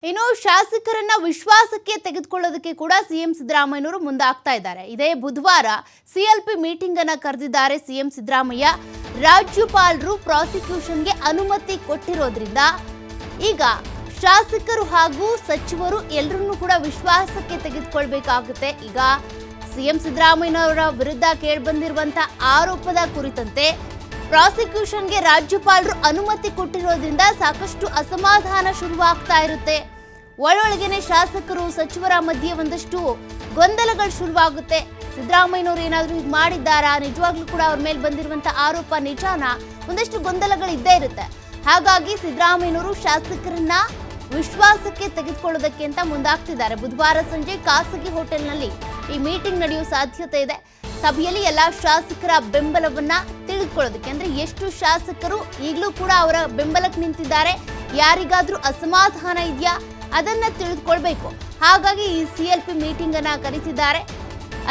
ಇನ್ನು ಶಾಸಕರನ್ನ ವಿಶ್ವಾಸಕ್ಕೆ ತೆಗೆದುಕೊಳ್ಳೋದಕ್ಕೆ ಕೂಡ ಸಿಎಂ ಸಿದ್ದರಾಮಯ್ಯನವರು ಮುಂದಾಗ್ತಾ ಇದ್ದಾರೆ. ಇದೇ ಬುಧವಾರ ಸಿಎಲ್ಪಿ ಮೀಟಿಂಗ್ ಅನ್ನು ಕರೆದಿದ್ದಾರೆ ಸಿಎಂ ಸಿದ್ದರಾಮಯ್ಯ. ರಾಜ್ಯಪಾಲರು ಪ್ರಾಸಿಕ್ಯೂಷನ್ಗೆ ಅನುಮತಿ ಕೊಟ್ಟಿರೋದ್ರಿಂದ ಈಗ ಶಾಸಕರು ಹಾಗೂ ಸಚಿವರು ಎಲ್ಲರನ್ನೂ ಕೂಡ ವಿಶ್ವಾಸಕ್ಕೆ ತೆಗೆದುಕೊಳ್ಬೇಕಾಗುತ್ತೆ. ಈಗ ಸಿಎಂ ಸಿದ್ದರಾಮಯ್ಯನವರ ವಿರುದ್ಧ ಕೇಳಿಬಂದಿರುವಂತಹ ಆರೋಪದ ಕುರಿತಂತೆ ಪ್ರಾಸಿಕ್ಯೂಷನ್ಗೆ ರಾಜ್ಯಪಾಲರು ಅನುಮತಿ ಕೊಟ್ಟಿರೋದ್ರಿಂದ ಸಾಕಷ್ಟು ಅಸಮಾಧಾನ ಶುರುವಾಗ್ತಾ ಇರುತ್ತೆ. ಒಳೊಳಗೇನೆ ಶಾಸಕರು ಸಚಿವರ ಮಧ್ಯೆ ಒಂದಷ್ಟು ಗೊಂದಲಗಳು ಶುರುವಾಗುತ್ತೆ. ಸಿದ್ದರಾಮಯ್ಯನವರು ಏನಾದರೂ ಹೀಗೆ ಮಾಡಿದ್ದಾರಾ, ನಿಜವಾಗ್ಲೂ ಕೂಡ ಅವ್ರ ಮೇಲೆ ಬಂದಿರುವಂತ ಆರೋಪ ನಿಜಾನಾ, ಒಂದಷ್ಟು ಗೊಂದಲಗಳು ಇದ್ದೇ ಇರುತ್ತೆ. ಹಾಗಾಗಿ ಸಿದ್ದರಾಮಯ್ಯನವರು ಶಾಸಕರನ್ನ ವಿಶ್ವಾಸಕ್ಕೆ ತೆಗೆದುಕೊಳ್ಳೋದಕ್ಕೆ ಅಂತ ಮುಂದಾಗ್ತಿದ್ದಾರೆ. ಬುಧವಾರ ಸಂಜೆ ಖಾಸಗಿ ಹೋಟೆಲ್ನಲ್ಲಿ ಈ ಮೀಟಿಂಗ್ ನಡೆಯುವ ಸಾಧ್ಯತೆ ಇದೆ. ಸಭೆಯಲ್ಲಿ ಎಲ್ಲಾ ಶಾಸಕರ ಬೆಂಬಲವನ್ನ ತಿಳಿದುಕೊಳ್ಳೋದಕ್ಕೆ, ಅಂದ್ರೆ ಎಷ್ಟು ಶಾಸಕರು ಈಗಲೂ ಕೂಡ ಅವರ ಬೆಂಬಲಕ್ಕೆ ನಿಂತಿದ್ದಾರೆ, ಯಾರಿಗಾದ್ರೂ ಅಸಮಾಧಾನ ಇದೆಯಾ ಅದನ್ನ ತಿಳಿದುಕೊಳ್ಬೇಕು. ಹಾಗಾಗಿ ಈ ಸಿಎಲ್ಪಿ ಮೀಟಿಂಗ್ ಅನ್ನ ಕರೆಸಿದ್ದಾರೆ.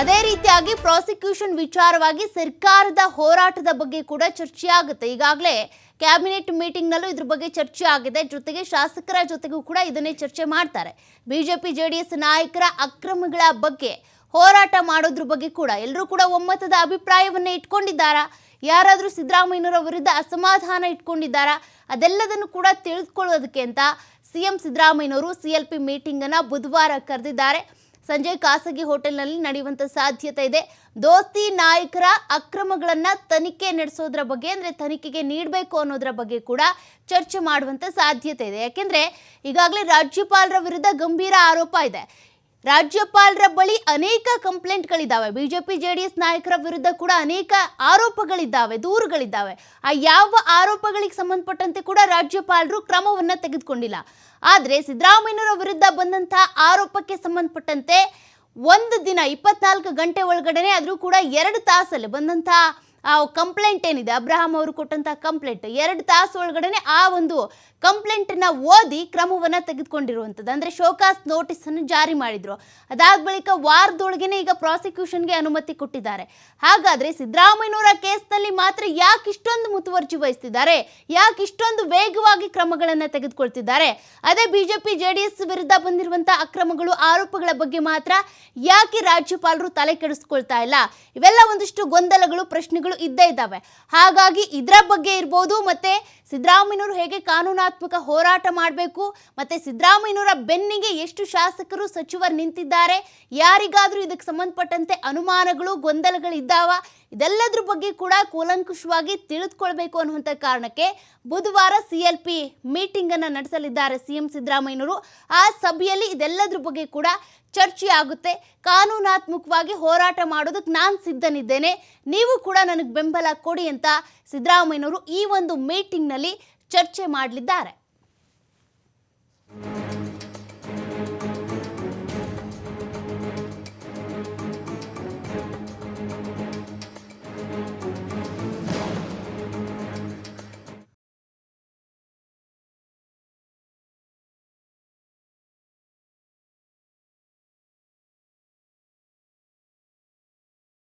ಅದೇ ರೀತಿಯಾಗಿ ಪ್ರಾಸಿಕ್ಯೂಷನ್ ವಿಚಾರವಾಗಿ ಸರ್ಕಾರದ ಹೋರಾಟದ ಬಗ್ಗೆ ಕೂಡ ಚರ್ಚೆ ಆಗುತ್ತೆ. ಈಗಾಗಲೇ ಕ್ಯಾಬಿನೆಟ್ ಮೀಟಿಂಗ್ ನಲ್ಲೂ ಇದ್ರ ಬಗ್ಗೆ ಚರ್ಚೆ ಆಗಿದೆ. ಜೊತೆಗೆ ಶಾಸಕರ ಜೊತೆಗೂ ಕೂಡ ಇದನ್ನೇ ಚರ್ಚೆ ಮಾಡ್ತಾರೆ. ಬಿಜೆಪಿ ಜೆಡಿಎಸ್ ನಾಯಕರ ಅಕ್ರಮಗಳ ಬಗ್ಗೆ ಹೋರಾಟ ಮಾಡೋದ್ರ ಬಗ್ಗೆ ಕೂಡ ಎಲ್ಲರೂ ಕೂಡ ಒಮ್ಮತದ ಅಭಿಪ್ರಾಯವನ್ನೇ ಇಟ್ಕೊಂಡಿದ್ದಾರಾ, ಯಾರಾದರೂ ಸಿದ್ದರಾಮಯ್ಯನವರ ವಿರುದ್ಧ ಅಸಮಾಧಾನ ಇಟ್ಕೊಂಡಿದ್ದಾರಾ, ಅದೆಲ್ಲದನ್ನು ಕೂಡ ತಿಳಿದುಕೊಳ್ಳೋದಕ್ಕೆ ಅಂತ ಸಿಎಂ ಸಿದ್ದರಾಮಯ್ಯನವರು ಸಿಎಲ್ಪಿ ಮೀಟಿಂಗ್ ಅನ್ನ ಬುಧವಾರ ಕರೆದಿದ್ದಾರೆ. ಸಂಜೆ ಖಾಸಗಿ ಹೋಟೆಲ್ನಲ್ಲಿ ನಡೆಯುವಂತ ಸಾಧ್ಯತೆ ಇದೆ. ದೋಸ್ತಿ ನಾಯಕರ ಅಕ್ರಮಗಳನ್ನ ತನಿಖೆ ನಡೆಸೋದ್ರ ಬಗ್ಗೆ, ಅಂದ್ರೆ ತನಿಖೆಗೆ ನೀಡಬೇಕು ಅನ್ನೋದ್ರ ಬಗ್ಗೆ ಕೂಡ ಚರ್ಚೆ ಮಾಡುವಂತ ಸಾಧ್ಯತೆ ಇದೆ. ಯಾಕೆಂದ್ರೆ ಈಗಾಗಲೇ ರಾಜ್ಯಪಾಲರ ವಿರುದ್ಧ ಗಂಭೀರ ಆರೋಪ ಇದೆ. ರಾಜ್ಯಪಾಲರ ಬಳಿ ಅನೇಕ ಕಂಪ್ಲೇಂಟ್ಗಳಿದ್ದಾವೆ. ಬಿಜೆಪಿ ಜೆಡಿಎಸ್ ನಾಯಕರ ವಿರುದ್ಧ ಕೂಡ ಅನೇಕ ಆರೋಪಗಳಿದ್ದಾವೆ, ದೂರುಗಳಿದ್ದಾವೆ. ಆ ಯಾವ ಆರೋಪಗಳಿಗೆ ಸಂಬಂಧಪಟ್ಟಂತೆ ಕೂಡ ರಾಜ್ಯಪಾಲರು ಕ್ರಮವನ್ನ ತೆಗೆದುಕೊಂಡಿಲ್ಲ. ಆದರೆ ಸಿದ್ದರಾಮಯ್ಯನವರ ವಿರುದ್ಧ ಬಂದಂತಹ ಆರೋಪಕ್ಕೆ ಸಂಬಂಧಪಟ್ಟಂತೆ ಒಂದು ದಿನ 24 ಗಂಟೆ ಒಳಗಡೆ ಆದರೂ ಕೂಡ 2 ತಾಸಲ್ಲಿ ಬಂದಂತಹ ಆ ಕಂಪ್ಲೇಂಟ್ ಏನಿದೆ, ಅಬ್ರಹಾಂ ಅವರು ಕೊಟ್ಟಂತಹ ಕಂಪ್ಲೇಂಟ್ 2 ತಾಸು ಒಳಗಡೆ ಆ ಒಂದು ಕಂಪ್ಲೇಂಟನ್ನ ಓದಿ ಕ್ರಮವನ್ನ ತೆಗೆದುಕೊಂಡಿರುವಂಥದ್ದು. ಅಂದರೆ ಶೋಕಾಸ್ ನೋಟಿಸ್ ಅನ್ನು ಜಾರಿ ಮಾಡಿದ್ರು. ಅದಾದ ಬಳಿಕ ವಾರದೊಳಗೇನೆ ಈಗ ಪ್ರಾಸಿಕ್ಯೂಷನ್ಗೆ ಅನುಮತಿ ಕೊಟ್ಟಿದ್ದಾರೆ. ಹಾಗಾದ್ರೆ ಸಿದ್ದರಾಮಯ್ಯನವರ ಕೇಸ್ನಲ್ಲಿ ಮಾತ್ರ ಯಾಕೆ ಇಷ್ಟೊಂದು ಮುತುವರ್ಜಿ ವಹಿಸ್ತಿದ್ದಾರೆ, ಯಾಕೆ ಇಷ್ಟೊಂದು ವೇಗವಾಗಿ ಕ್ರಮಗಳನ್ನು ತೆಗೆದುಕೊಳ್ತಿದ್ದಾರೆ? ಅದೇ ಬಿಜೆಪಿ ಜೆಡಿಎಸ್ ವಿರುದ್ಧ ಬಂದಿರುವಂತಹ ಅಕ್ರಮಗಳು, ಆರೋಪಗಳ ಬಗ್ಗೆ ಮಾತ್ರ ಯಾಕೆ ರಾಜ್ಯಪಾಲರು ತಲೆ ಕೆಡಿಸ್ಕೊಳ್ತಾ ಇಲ್ಲ? ಇವೆಲ್ಲ ಒಂದಿಷ್ಟು ಗೊಂದಲಗಳು, ಪ್ರಶ್ನೆಗಳು ಇದ್ದೇ ಇದ್ದಾವೆ. ಹಾಗಾಗಿ ಇದರ ಬಗ್ಗೆ ಇರ್ಬೋದು, ಮತ್ತೆ ಸಿದ್ದರಾಮಯ್ಯನವರು ಹೇಗೆ ಕಾನೂನಾತ್ಮಕ ಹೋರಾಟ ಮಾಡಬೇಕು, ಮತ್ತೆ ಸಿದ್ದರಾಮಯ್ಯನವರ ಬೆನ್ನಿಗೆ ಎಷ್ಟು ಶಾಸಕರು ಸಚಿವರು ನಿಂತಿದ್ದಾರೆ, ಯಾರಿಗಾದ್ರೂ ಇದಕ್ಕೆ ಸಂಬಂಧಪಟ್ಟಂತೆ ಅನುಮಾನಗಳು, ಗೊಂದಲಗಳು ಇದ್ದಾವ, ಇದೆಲ್ಲದ್ರ ಬಗ್ಗೆ ಕೂಡ ಕೂಲಂಕುಷವಾಗಿ ತಿಳಿದುಕೊಳ್ಬೇಕು ಅನ್ನುವಂಥ ಕಾರಣಕ್ಕೆ ಬುಧವಾರ ಸಿಎಲ್ಪಿ ಮೀಟಿಂಗ್ ಅನ್ನು ನಡೆಸಲಿದ್ದಾರೆ ಸಿಎಂ ಸಿದ್ದರಾಮಯ್ಯನವರು. ಆ ಸಭೆಯಲ್ಲಿ ಇದೆಲ್ಲದ್ರ ಬಗ್ಗೆ ಕೂಡ ಚರ್ಚೆ ಆಗುತ್ತೆ. ಕಾನೂನಾತ್ಮಕವಾಗಿ ಹೋರಾಟ ಮಾಡೋದಕ್ಕೆ ನಾನು ಸಿದ್ಧನಿದ್ದೇನೆ, ನೀವು ಕೂಡ ನನಗೆ ಬೆಂಬಲ ಕೊಡಿ ಅಂತ ಸಿದ್ದರಾಮಯ್ಯನವರು ಈ ಒಂದು ಮೀಟಿಂಗ್ನಲ್ಲಿ ಚರ್ಚೆ ಮಾಡಲಿದ್ದಾರೆ.